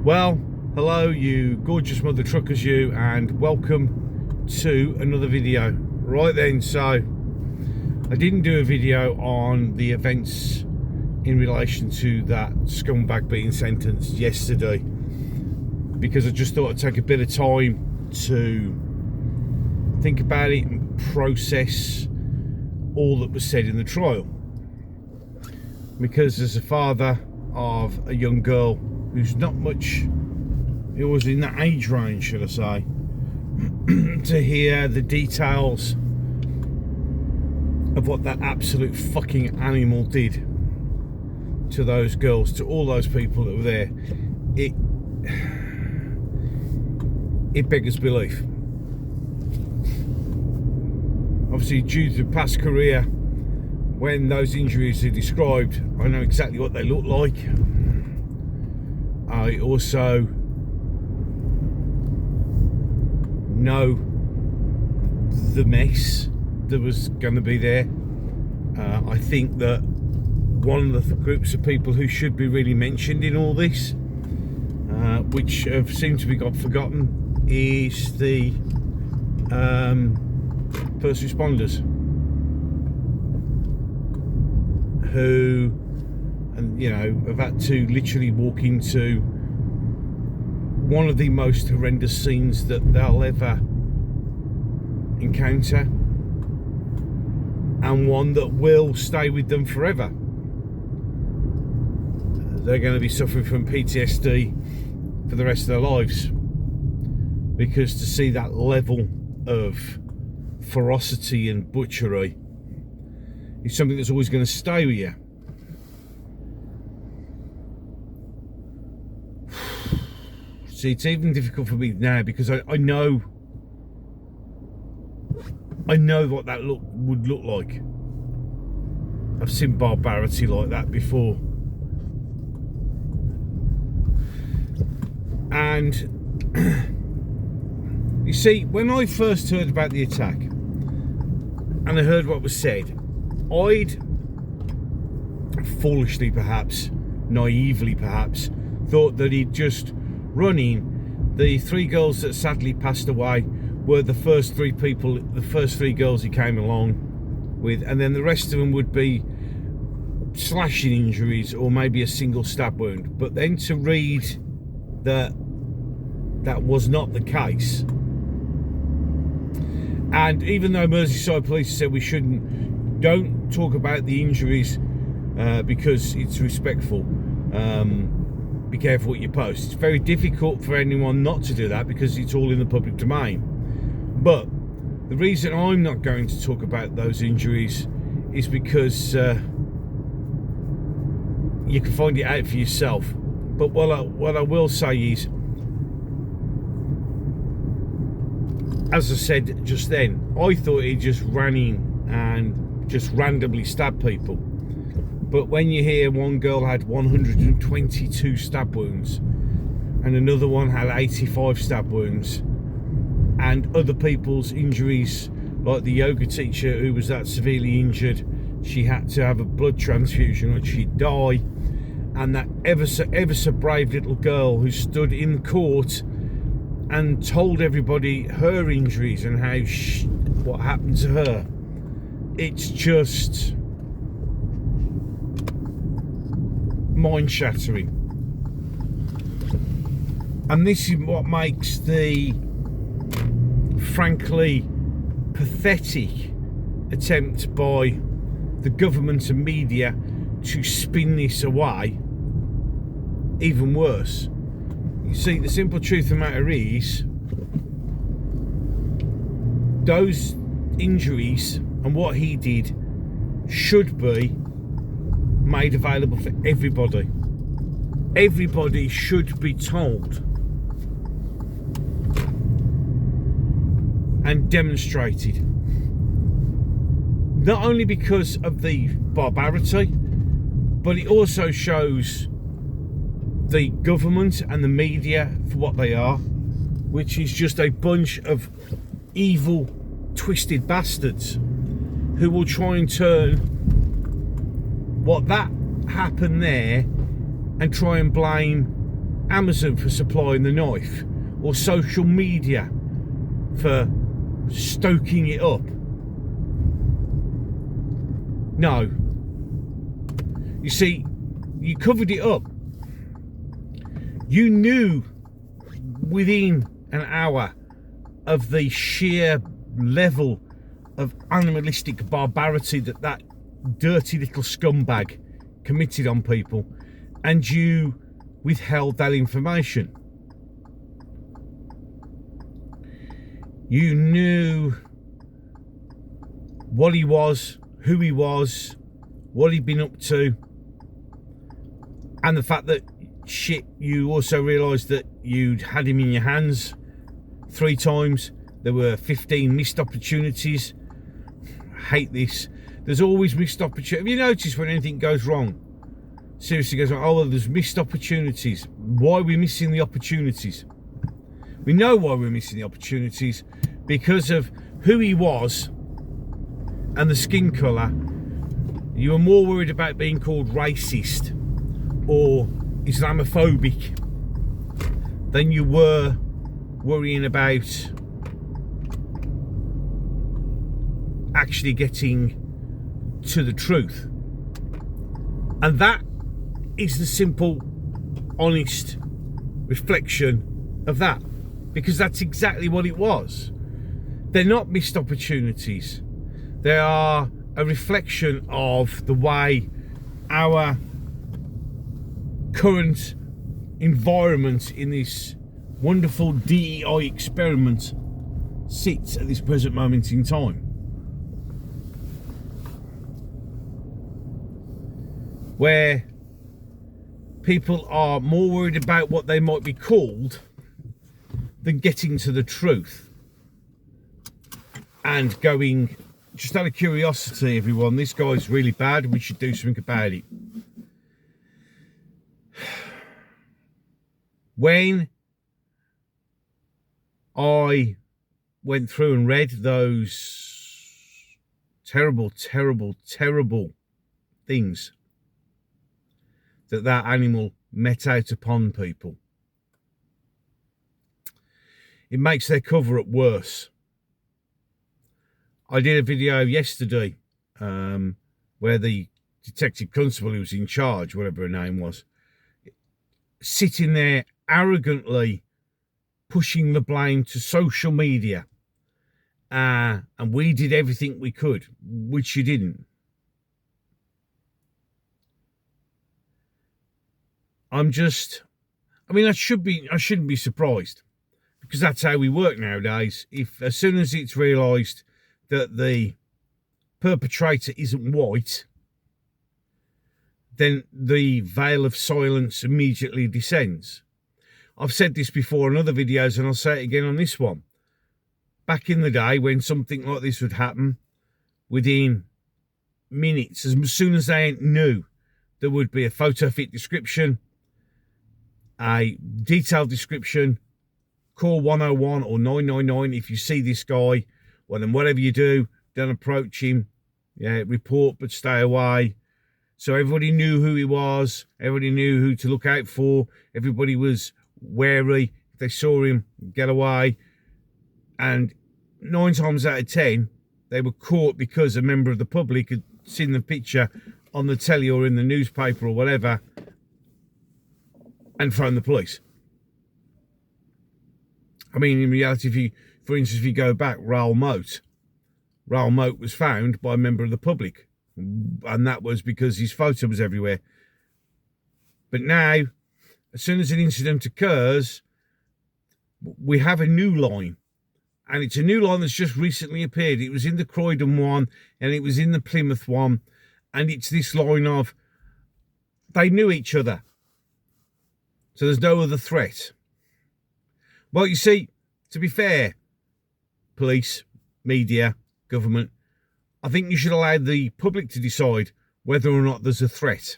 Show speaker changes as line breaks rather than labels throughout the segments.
Well, hello you gorgeous mother truckers you, and welcome to another video. Right then, so I didn't do a video on the events in relation to that scumbag being sentenced yesterday because I just thought I'd take a bit of time to think about it and process all that was said in the trial, because as a father of a young girl who's not much, it was in that age range, should I say, to hear the details of what that absolute fucking animal did to those girls, to all those people that were there, it beggars belief. Obviously, due to past career, when those injuries are described, I know exactly what they look like. I also know the mess that was going to be there. I think that one of the groups of people who should be really mentioned in all this, which have seemed to be got forgotten, is the first responders, who, and you know, have had to literally walk into one of the most horrendous scenes that they'll ever encounter, and one that will stay with them forever. They're going to be suffering from PTSD for the rest of their lives, because to see that level of ferocity and butchery is something that's always going to stay with you. See, it's even difficult for me now because I know what that would look like. I've seen barbarity like that before. And you see, when I first heard about the attack and I heard what was said, I'd foolishly, perhaps, naively perhaps, thought that he'd just run in. The three girls that sadly passed away were the first three girls he came along with, and then the rest of them would be slashing injuries or maybe a single stab wound. But then to read that was not the case, and even though Merseyside police said don't talk about the injuries because it's respectful, be careful what you post. It's very difficult for anyone not to do that because it's all in the public domain. But the reason I'm not going to talk about those injuries is because you can find it out for yourself. But what I will say is, as I said just then, I thought he just ran in and just randomly stabbed people. But when you hear one girl had 122 stab wounds and another one had 85 stab wounds, and other people's injuries, like the yoga teacher who was that severely injured, she had to have a blood transfusion or she'd die, and that ever so brave little girl who stood in court and told everybody her injuries and how what happened to her, it's just mind-shattering. And this is what makes the frankly pathetic attempt by the government and media to spin this away even worse. You see, the simple truth of the matter is, those injuries and what he did should be made available for everybody. Everybody should be told and demonstrated, not only because of the barbarity, but it also shows the government and the media for what they are, which is just a bunch of evil, twisted bastards who will try and turn what that happened there and try and blame Amazon for supplying the knife, or social media for stoking it up. No. You see, you covered it up. You knew within an hour of the sheer level of animalistic barbarity that dirty little scumbag committed on people, and you withheld that information. You knew what he was, who he was, what he'd been up to, and the fact that you also realised that you'd had him in your hands 3 times. There were 15 missed opportunities. I hate this. There's always missed opportunities. Have you noticed when anything goes wrong? Seriously goes wrong. Oh, well, there's missed opportunities. Why are we missing the opportunities? We know why we're missing the opportunities. Because of who he was and the skin colour. You were more worried about being called racist or Islamophobic than you were worrying about actually getting to the truth. And that is the simple, honest reflection of that, because that's exactly what it was. They're not missed opportunities. They are a reflection of the way our current environment in this wonderful DEI experiment sits at this present moment in time. Where people are more worried about what they might be called than getting to the truth. And going, just out of curiosity, everyone, this guy's really bad, we should do something about it. When I went through and read those terrible, terrible, terrible things that animal met out upon people, it makes their cover-up worse. I did a video yesterday where the detective constable who was in charge, whatever her name was, sitting there arrogantly pushing the blame to social media, and we did everything we could, which she didn't. I shouldn't be surprised, because that's how we work nowadays. If as soon as it's realised that the perpetrator isn't white, then the veil of silence immediately descends. I've said this before in other videos, and I'll say it again on this one. Back in the day, when something like this would happen, within minutes, as soon as they knew, there would be a photo fit description, a detailed description, call 101 or 999 if you see this guy. Well, then whatever you do, don't approach him. Yeah, report but stay away. So everybody knew who he was. Everybody knew who to look out for. Everybody was wary. If they saw him, get away. And 9 times out of 10, they were caught because a member of the public had seen the picture on the telly or in the newspaper or whatever and phoned the police. I mean, in reality, for instance, if you go back, Raoul Moat was found by a member of the public, and that was because his photo was everywhere. But now, as soon as an incident occurs, we have a new line, and it's a new line that's just recently appeared. It was in the Croydon one, and it was in the Plymouth one, and it's this line of, they knew each other, so there's no other threat. Well, you see, to be fair, police, media, government, I think you should allow the public to decide whether or not there's a threat.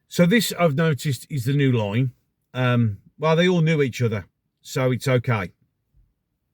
So this, I've noticed, is the new line. Well, they all knew each other, so it's okay.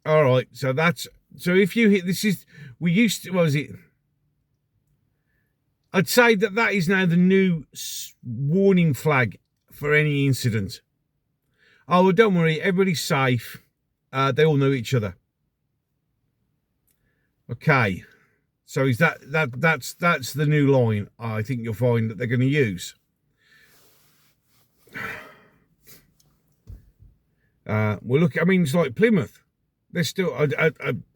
All right, so if you hit, this is, we used to, what was it? I'd say that is now the new warning flag for any incident. Oh, well, don't worry, everybody's safe. They all know each other. Okay, so is that's the new line I think you'll find that they're going to use. Well, look, I mean, it's like Plymouth. They're still,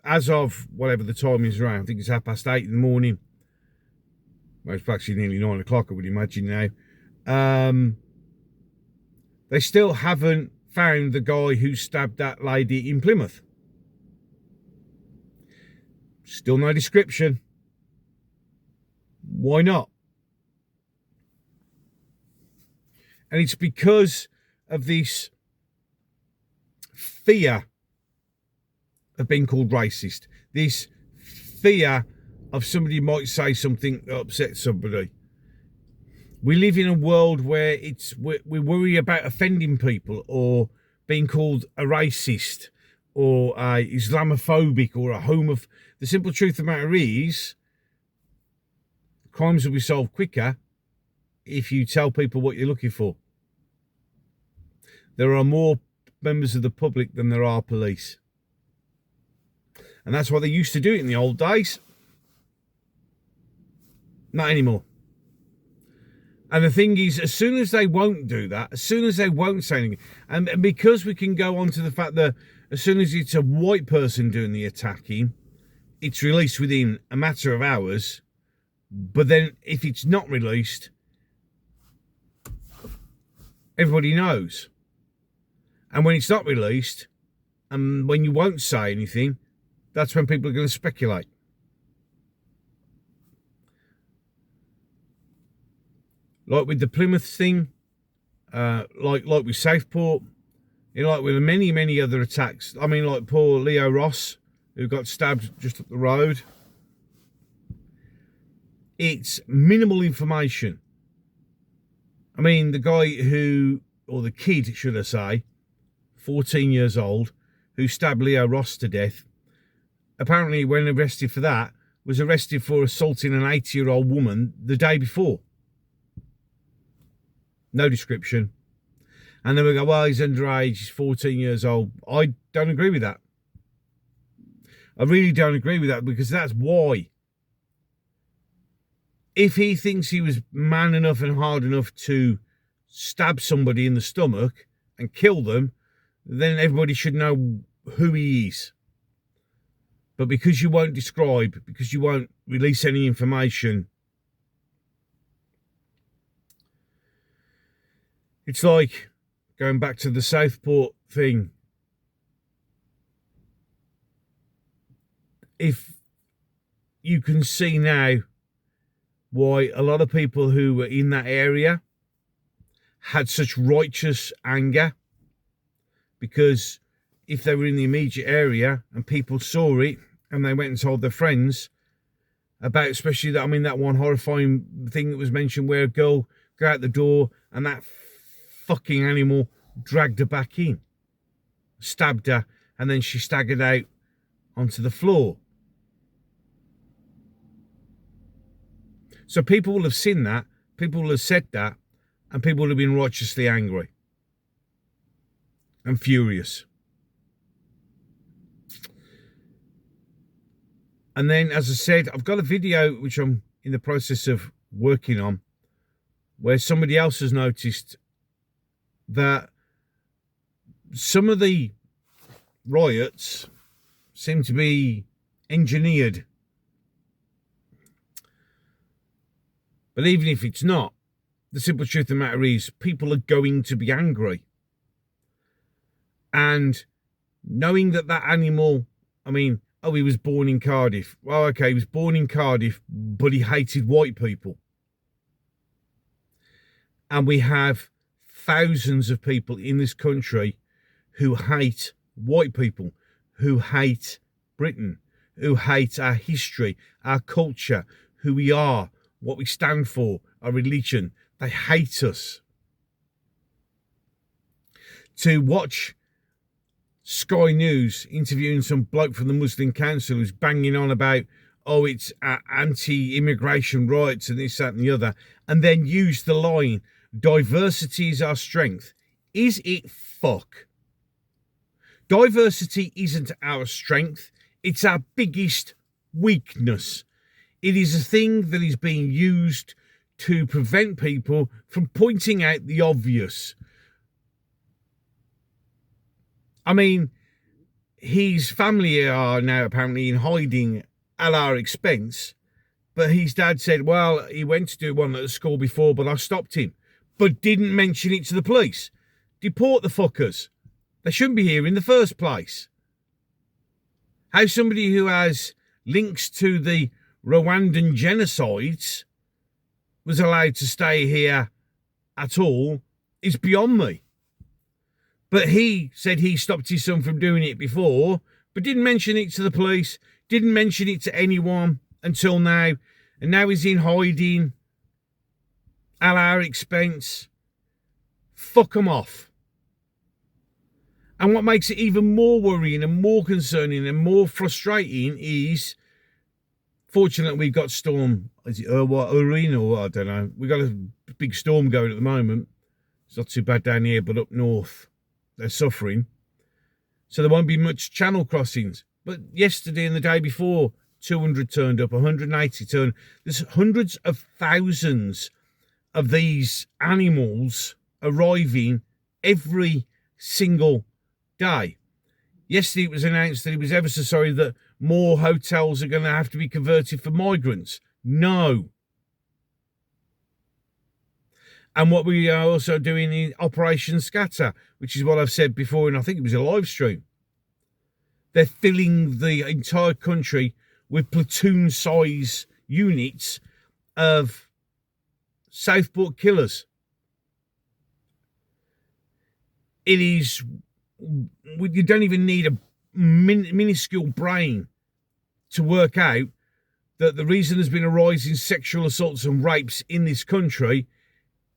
as of whatever the time is around, I think it's 8:30 in the morning. Well, it's actually nearly 9 o'clock, I would imagine now. They still haven't found the guy who stabbed that lady in Plymouth. Still no description. Why not? And it's because of this fear of being called racist. This fear of somebody might say something that upsets somebody. We live in a world where we worry about offending people or being called a racist or a Islamophobic or a homophobic. The simple truth of the matter is, crimes will be solved quicker if you tell people what you're looking for. There are more members of the public than there are police. And that's why they used to do it in the old days. Not anymore. And the thing is, as soon as they won't do that, as soon as they won't say anything, and because we can go on to the fact that as soon as it's a white person doing the attacking, it's released within a matter of hours. But then if it's not released, everybody knows. And when it's not released, and when you won't say anything, that's when people are going to speculate. Like with the Plymouth thing, like with Southport, like with many, many other attacks. I mean, like poor Leo Ross, who got stabbed just up the road. It's minimal information. I mean, the guy who, or the kid, should I say, 14 years old, who stabbed Leo Ross to death, apparently when arrested for that, was arrested for assaulting an 80-year-old woman the day before. No description. And then we go, well, he's underage, he's 14 years old. I don't agree with that. I really don't agree with that, because that's why. If he thinks he was man enough and hard enough to stab somebody in the stomach and kill them, then everybody should know who he is. But because you won't describe, because you won't release any information, it's like going back to the Southport thing. If you can see now why a lot of people who were in that area had such righteous anger, because if they were in the immediate area and people saw it and they went and told their friends about, especially that, I mean, that one horrifying thing that was mentioned where a girl got out the door and that fucking animal dragged her back in, stabbed her, and then she staggered out onto the floor. So people will have seen that, people will have said that, and people will have been righteously angry and furious. And then, as I said, I've got a video which I'm in the process of working on, where somebody else has noticed that some of the riots seem to be engineered. But even if it's not, the simple truth of the matter is people are going to be angry. And knowing that that animal, I mean, oh, he was born in Cardiff. Well, okay, he was born in Cardiff, but he hated white people. And we have thousands of people in this country who hate white people, who hate Britain, who hate our history, our culture, who we are, what we stand for, our religion. They hate us. To watch Sky News interviewing some bloke from the Muslim Council who's banging on about, oh, it's anti-immigration rights and this, that and the other, and then use the line, diversity is our strength. Is it fuck? Diversity isn't our strength. It's our biggest weakness. It is a thing that is being used to prevent people from pointing out the obvious. I mean, his family are now apparently in hiding at our expense, but his dad said, well, he went to do one at the school before, but I stopped him, but didn't mention it to the police. Deport the fuckers. They shouldn't be here in the first place. How somebody who has links to the Rwandan genocides was allowed to stay here at all is beyond me. But he said he stopped his son from doing it before, but didn't mention it to the police, didn't mention it to anyone until now, and now he's in hiding at our expense. Fuck them off. And what makes it even more worrying and more concerning and more frustrating is, fortunately, we've got storm, is it Irene or I don't know. We've got a big storm going at the moment. It's not too bad down here, but up north, they're suffering. So there won't be much channel crossings. But yesterday and the day before, 200 turned up, 180 turned. There's hundreds of thousands of these animals arriving every single day. Yesterday it was announced that it was ever so sorry that more hotels are going to have to be converted for migrants. No. And what we are also doing in Operation Scatter, which is what I've said before, and I think it was a live stream. They're filling the entire country with platoon-size units of Southport killers. It is, you don't even need a minuscule brain to work out that the reason there's been a rise in sexual assaults and rapes in this country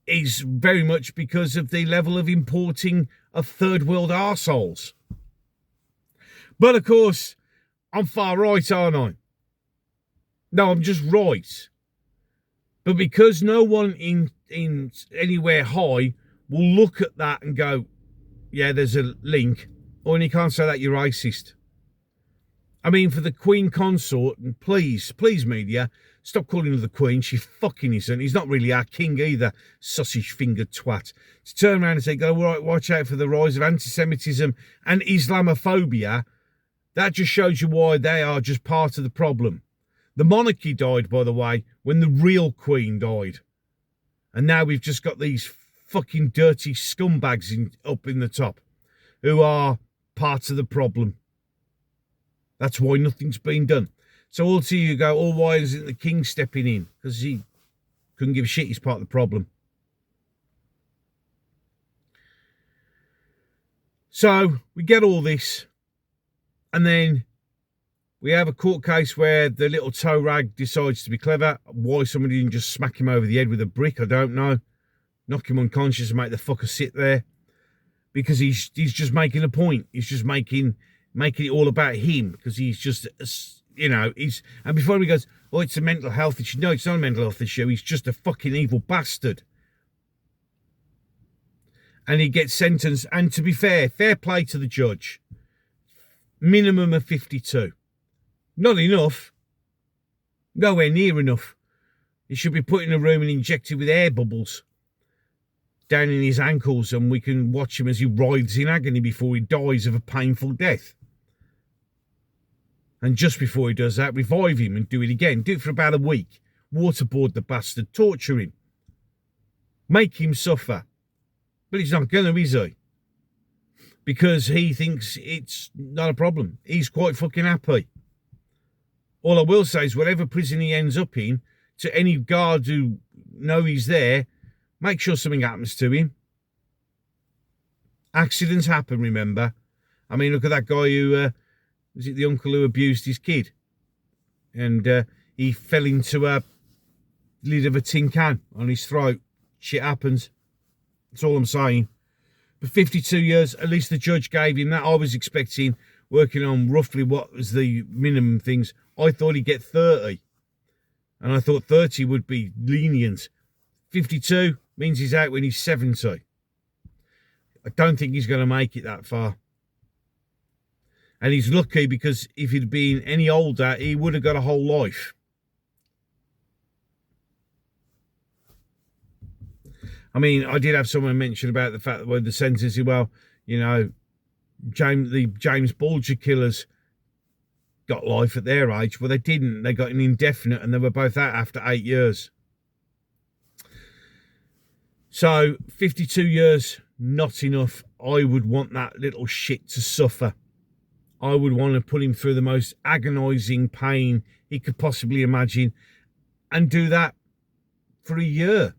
is very much because of the level of importing of third world arseholes. But of course, I'm far right, aren't I? No, I'm just right. But because no one in anywhere high will look at that and go, yeah, there's a link, or you can't say that you're racist. I mean, for the Queen Consort, and please media, stop calling her the Queen. She fucking isn't. He's not really our king either, sausage-fingered twat. To turn around and say, go, right, watch out for the rise of anti-Semitism and Islamophobia, that just shows you why they are just part of the problem. The monarchy died, by the way, when the real Queen died. And now we've just got these fucking dirty scumbags up in the top who are part of the problem. That's why nothing's been done. So all to you go, oh, why isn't the king stepping in? Because he couldn't give a shit. He's part of the problem. So we get all this. And then we have a court case where the little toe rag decides to be clever. Why somebody didn't just smack him over the head with a brick, I don't know. Knock him unconscious and make the fucker sit there. Because he's just making a point. He's just making it all about him. Because he's just, you know, and before he goes, oh, it's a mental health issue. No, it's not a mental health issue. He's just a fucking evil bastard. And he gets sentenced. And to be fair play to the judge. Minimum of 52. Not enough. Nowhere near enough. He should be put in a room and injected with air bubbles down in his ankles, and we can watch him as he writhes in agony before he dies of a painful death. And just before he does that, revive him and do it again. Do it for about a week. Waterboard the bastard. Torture him. Make him suffer. But he's not going to, is he? Because he thinks it's not a problem. He's quite fucking happy. All I will say is whatever prison he ends up in, to any guard who know he's there, make sure something happens to him. Accidents happen, remember. I mean, look at that guy who, was it the uncle who abused his kid? And he fell into a lid of a tin can on his throat. Shit happens. That's all I'm saying. But 52 years, at least the judge gave him that. I was expecting, working on roughly what was the minimum things, I thought he'd get 30. And I thought 30 would be lenient. 52 means he's out when he's 70. I don't think he's going to make it that far. And he's lucky, because if he'd been any older, he would have got a whole life. I mean, I did have someone mention about the fact that with the sentence, well, you know, the James Bulger killers got life at their age. Well, they didn't. They got an indefinite, and they were both out after 8 years. So 52 years, not enough. I would want that little shit to suffer. I would want to put him through the most agonising pain he could possibly imagine, and do that for a year.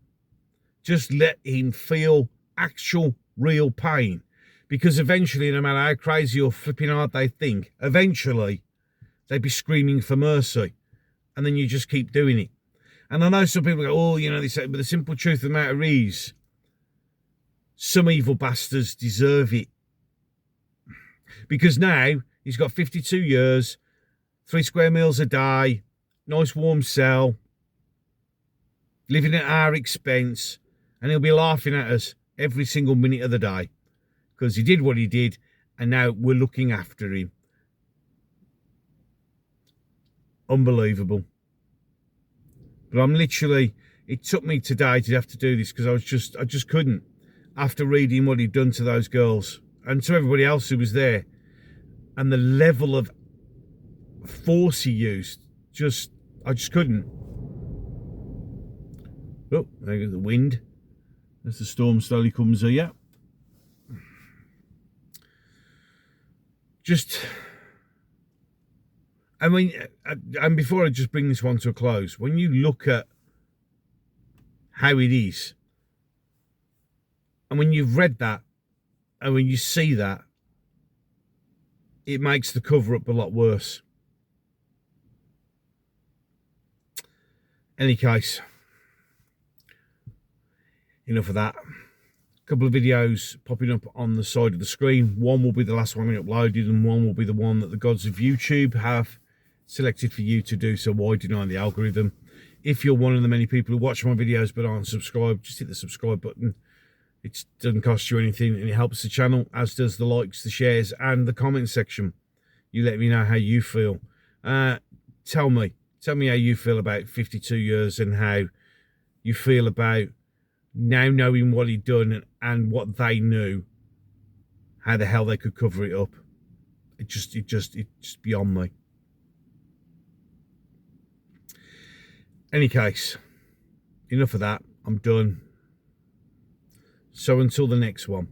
Just let him feel actual, real pain. Because eventually, no matter how crazy or flipping hard they think, eventually they'd be screaming for mercy. And then you just keep doing it. And I know some people go, oh, you know, they say, but the simple truth of the matter is, some evil bastards deserve it. Because now he's got 52 years, 3 square meals a day, nice warm cell, living at our expense, and he'll be laughing at us every single minute of the day. Because he did what he did, and now we're looking after him. Unbelievable. But I'm literally, it took me today to have to do this, because I just couldn't. After reading what he'd done to those girls, and to everybody else who was there, and the level of force he used, I just couldn't. Oh, there goes the wind. As the storm slowly comes here. I mean, and before I just bring this one to a close, when you look at how it is, and when you've read that, and when you see that, it makes the cover-up a lot worse. Any case, enough of that. A couple of videos popping up on the side of the screen. One will be the last one we uploaded, and one will be the one that the gods of YouTube have selected for you to do, so why deny the algorithm? If you're one of the many people who watch my videos but aren't subscribed, just hit the subscribe button. It doesn't cost you anything, and it helps the channel, as does the likes, the shares, and the comment section. You let me know how you feel. Tell me how you feel about 52 years, and how you feel about now knowing what he'd done and what they knew, how the hell they could cover it up. It's just beyond me. Any case, enough of that. I'm done. So until the next one.